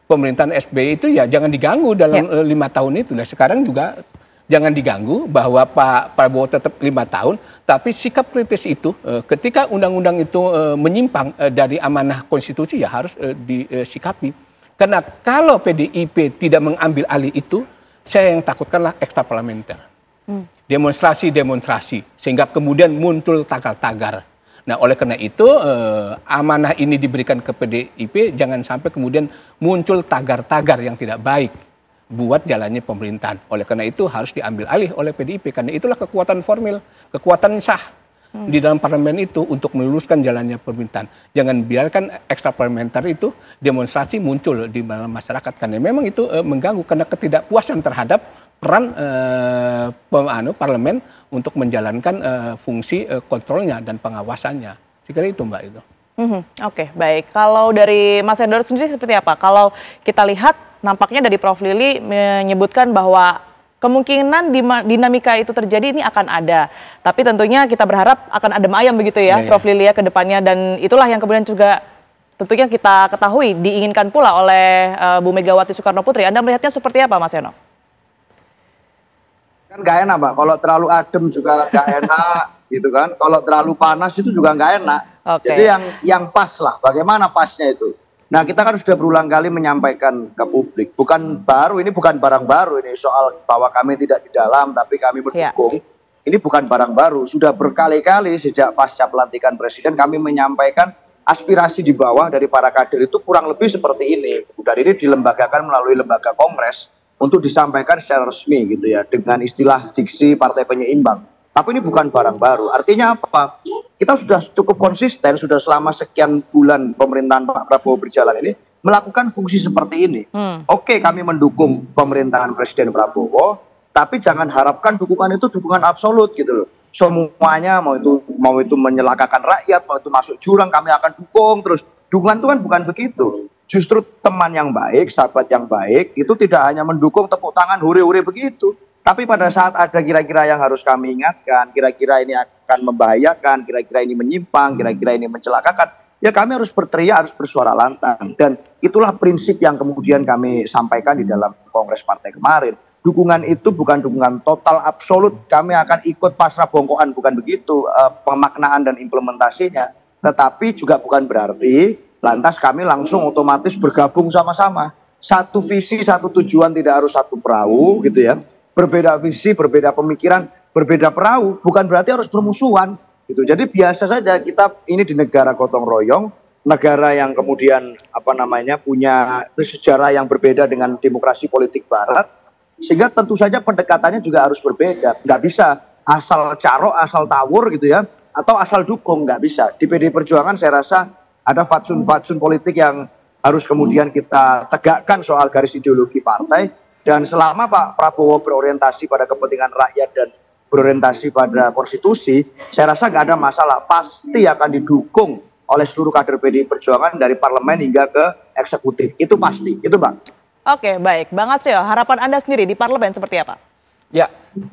pemerintahan SBY itu ya jangan diganggu dalam 5 tahun itu. Nah sekarang juga jangan diganggu bahwa Pak Prabowo tetap 5 tahun, tapi sikap kritis itu ketika undang-undang itu menyimpang dari amanah konstitusi ya harus disikapi. Karena kalau PDIP tidak mengambil alih itu, saya yang takutkanlah ekstraparlamenter. Demonstrasi-demonstrasi, sehingga kemudian muncul tagar-tagar. Nah oleh karena itu amanah ini diberikan ke PDIP, jangan sampai kemudian muncul tagar-tagar yang tidak baik buat jalannya pemerintahan. Oleh karena itu harus diambil alih oleh PDIP, karena itulah kekuatan formil, kekuatan sah di dalam parlemen itu untuk meluruskan jalannya pemerintahan. Jangan biarkan ekstraparlamenter itu demonstrasi muncul di dalam masyarakat, karena memang itu mengganggu karena ketidakpuasan terhadap peran parlemen untuk menjalankan fungsi kontrolnya dan pengawasannya. Saya kira itu Mbak itu. Oke, baik. Kalau dari Mas Endor sendiri seperti apa? Kalau kita lihat nampaknya dari Prof. Lili menyebutkan bahwa kemungkinan dinamika itu terjadi ini akan ada. Tapi tentunya kita berharap akan adem ayam begitu ya, Prof. Lili ya ke depannya. Dan itulah yang kemudian juga tentunya kita ketahui diinginkan pula oleh Bu Megawati Soekarno Putri. Anda melihatnya seperti apa Mas Eno? Kan nggak enak Pak, kalau terlalu adem juga nggak enak gitu kan. Kalau terlalu panas itu juga nggak enak. Jadi yang pas lah, bagaimana pasnya itu. Nah kita kan sudah berulang kali menyampaikan ke publik, bukan baru, ini bukan barang baru, ini soal bahwa kami tidak di dalam tapi kami mendukung. Ini bukan barang baru, sudah berkali-kali sejak pasca pelantikan presiden kami menyampaikan aspirasi di bawah dari para kader itu kurang lebih seperti ini. Kemudian ini dilembagakan melalui lembaga kongres untuk disampaikan secara resmi gitu ya, dengan istilah diksi partai penyeimbang. Tapi ini bukan barang baru. Artinya apa? Kita sudah cukup konsisten, sudah selama sekian bulan pemerintahan Pak Prabowo berjalan ini melakukan fungsi seperti ini. Oke, kami mendukung pemerintahan Presiden Prabowo, tapi jangan harapkan dukungan itu dukungan absolut gitu loh. Semuanya mau itu menyelakakan rakyat, mau itu masuk jurang kami akan dukung terus. Dukungan itu kan bukan begitu. Justru teman yang baik, sahabat yang baik itu tidak hanya mendukung tepuk tangan hore-hore begitu. Tapi pada saat ada kira-kira yang harus kami ingatkan, kira-kira ini akan membahayakan, kira-kira ini menyimpang, kira-kira ini mencelakakan, ya kami harus berteriak, harus bersuara lantang. Dan itulah prinsip yang kemudian kami sampaikan di dalam Kongres Partai kemarin. Dukungan itu bukan dukungan total absolut, kami akan ikut pasrah bongkoan, bukan begitu pemaknaan dan implementasinya. Tetapi juga bukan berarti lantas kami langsung otomatis bergabung sama-sama. Satu visi, satu tujuan, tidak harus satu perahu gitu ya. Berbeda visi, berbeda pemikiran, berbeda perahu, bukan berarti harus bermusuhan gitu. Jadi biasa saja kita ini di negara gotong royong, negara yang kemudian punya sejarah yang berbeda dengan demokrasi politik barat, sehingga tentu saja pendekatannya juga harus berbeda. Nggak bisa asal carok, asal tawur gitu ya, atau asal dukung, nggak bisa. Di PDI Perjuangan saya rasa ada fatsun-fatsun politik yang harus kemudian kita tegakkan soal garis ideologi partai. Dan selama Pak Prabowo berorientasi pada kepentingan rakyat dan berorientasi pada konstitusi, saya rasa nggak ada masalah. Pasti akan didukung oleh seluruh kader PDI Perjuangan dari parlemen hingga ke eksekutif. Itu pasti, itu Mbak. Oke, baik. Bang Atsrio, harapan Anda sendiri di parlemen seperti apa? Ya,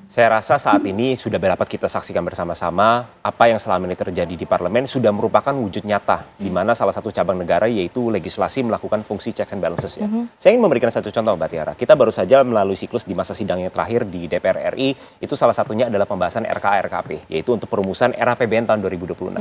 saya rasa saat ini sudah dapat kita saksikan bersama-sama apa yang selama ini terjadi di parlemen sudah merupakan wujud nyata di mana salah satu cabang negara yaitu legislasi melakukan fungsi checks and balances ya. Saya ingin memberikan satu contoh Mbak Tiara. Kita baru saja melalui siklus di masa sidang yang terakhir di DPR RI, itu salah satunya adalah pembahasan RKA-RKP, yaitu untuk perumusan era APBN tahun 2026.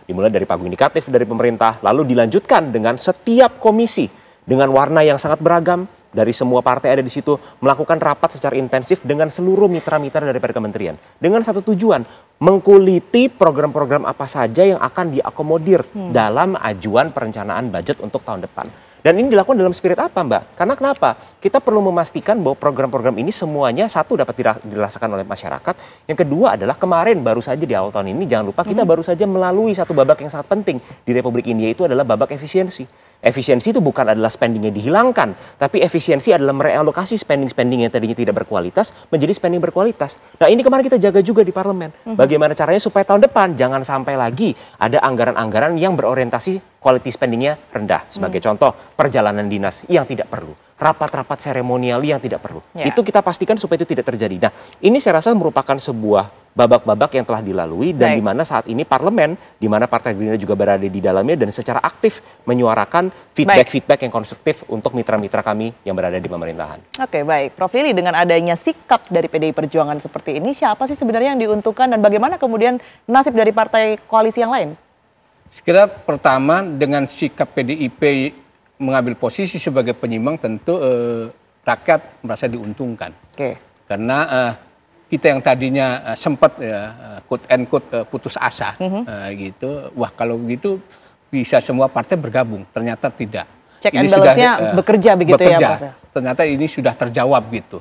Dimulai dari pagu indikatif dari pemerintah, lalu dilanjutkan dengan setiap komisi dengan warna yang sangat beragam, dari semua partai ada di situ, melakukan rapat secara intensif dengan seluruh mitra-mitra daripada kementerian. Dengan satu tujuan, mengkuliti program-program apa saja yang akan diakomodir dalam ajuan perencanaan budget untuk tahun depan. Dan ini dilakukan dalam spirit apa, Mbak? Karena kenapa? Kita perlu memastikan bahwa program-program ini semuanya satu dapat dirasakan oleh masyarakat. Yang kedua adalah kemarin baru saja di awal tahun ini, jangan lupa kita baru saja melalui satu babak yang sangat penting di Republik ini, yaitu adalah babak efisiensi. Efisiensi itu bukan adalah spendingnya dihilangkan, tapi efisiensi adalah merealokasi spending yang tadinya tidak berkualitas menjadi spending berkualitas. Nah, ini kemarin kita jaga juga di parlemen. Bagaimana caranya supaya tahun depan jangan sampai lagi ada anggaran-anggaran yang berorientasi quality spendingnya rendah. Sebagai contoh, perjalanan dinas yang tidak perlu, rapat-rapat seremonial yang tidak perlu. Itu kita pastikan supaya itu tidak terjadi. Nah, ini saya rasa merupakan sebuah babak-babak yang telah dilalui dan di mana saat ini parlemen, di mana Partai Gerindra juga berada di dalamnya dan secara aktif menyuarakan feedback-feedback yang konstruktif untuk mitra-mitra kami yang berada di pemerintahan. Oke, baik. Prof Lili, dengan adanya sikap dari PDI Perjuangan seperti ini, siapa sih sebenarnya yang diuntungkan dan bagaimana kemudian nasib dari partai koalisi yang lain? Sekira pertama dengan sikap PDIP mengambil posisi sebagai penyimbang tentu rakyat merasa diuntungkan. Karena kita yang tadinya sempat quote and quote putus asa gitu, wah kalau gitu bisa semua partai bergabung, ternyata tidak. Check and balance-nya bekerja begitu ya, Prof? Ternyata ini sudah terjawab gitu.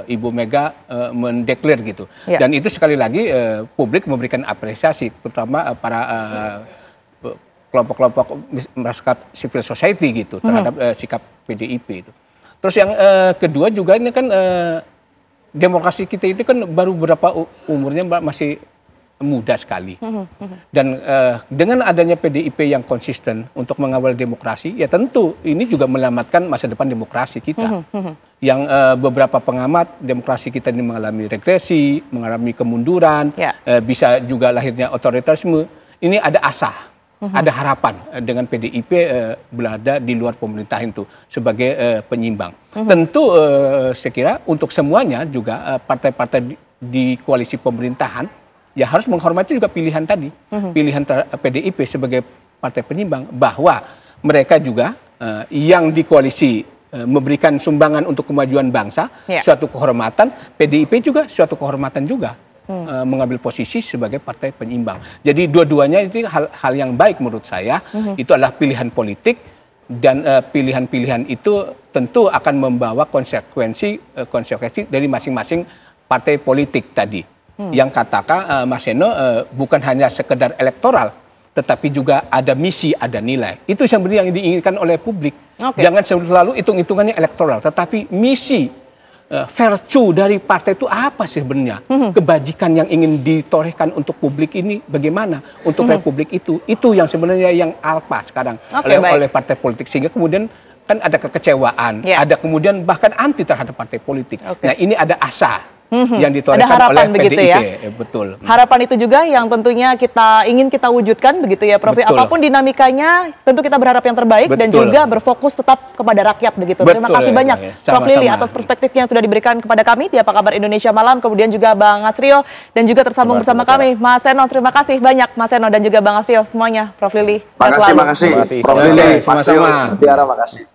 Ibu Mega mendeklar gitu. Dan itu sekali lagi publik memberikan apresiasi, terutama para kelompok-kelompok masyarakat civil society gitu terhadap sikap PDIP itu. Terus yang kedua juga ini kan demokrasi kita itu kan baru berapa umurnya masih muda sekali. Dan dengan adanya PDIP yang konsisten untuk mengawal demokrasi, ya tentu ini juga menyelamatkan masa depan demokrasi kita. Yang beberapa pengamat demokrasi kita ini mengalami regresi, mengalami kemunduran, bisa juga lahirnya otoritarisme. Ini ada asa, ada harapan dengan PDIP berada di luar pemerintahan itu sebagai penyimbang. Tentu saya kira untuk semuanya juga partai-partai di koalisi pemerintahan ya harus menghormati juga pilihan tadi, pilihan PDIP sebagai partai penyimbang, bahwa mereka juga yang di koalisi memberikan sumbangan untuk kemajuan bangsa, suatu kehormatan, PDIP juga suatu kehormatan juga. Mengambil posisi sebagai partai penyimbang. Jadi dua-duanya itu hal yang baik menurut saya. Itu adalah pilihan politik dan pilihan-pilihan itu tentu akan membawa konsekuensi dari masing-masing partai politik tadi. Yang katakan Mas Seno bukan hanya sekedar elektoral, tetapi juga ada misi, ada nilai. Itu sebenarnya yang diinginkan oleh publik. Jangan selalu hitung-hitungannya elektoral, tetapi misi, virtue dari partai itu apa sih sebenarnya? Kebajikan yang ingin ditorehkan untuk publik ini bagaimana? Untuk republik itu yang sebenarnya yang alpa sekarang oleh partai politik. Sehingga kemudian kan ada kekecewaan, ada kemudian bahkan anti terhadap partai politik. Nah ini ada asa yang ditorehkan oleh PDIP. Betul. Harapan itu juga yang tentunya ingin kita wujudkan begitu ya, Prof. Apapun dinamikanya, tentu kita berharap yang terbaik dan juga berfokus tetap kepada rakyat begitu. Terima kasih banyak, Prof. Lili, atas perspektifnya yang sudah diberikan kepada kami di Apa Kabar Indonesia Malam. Kemudian juga Bang Asrio dan juga tersambung bersama kami, Mas Seno. Terima kasih banyak, Mas Seno dan juga Bang Asrio semuanya, Prof. Lili. Terima kasih. Prof. Lili, sama-sama. Tiara, makasih.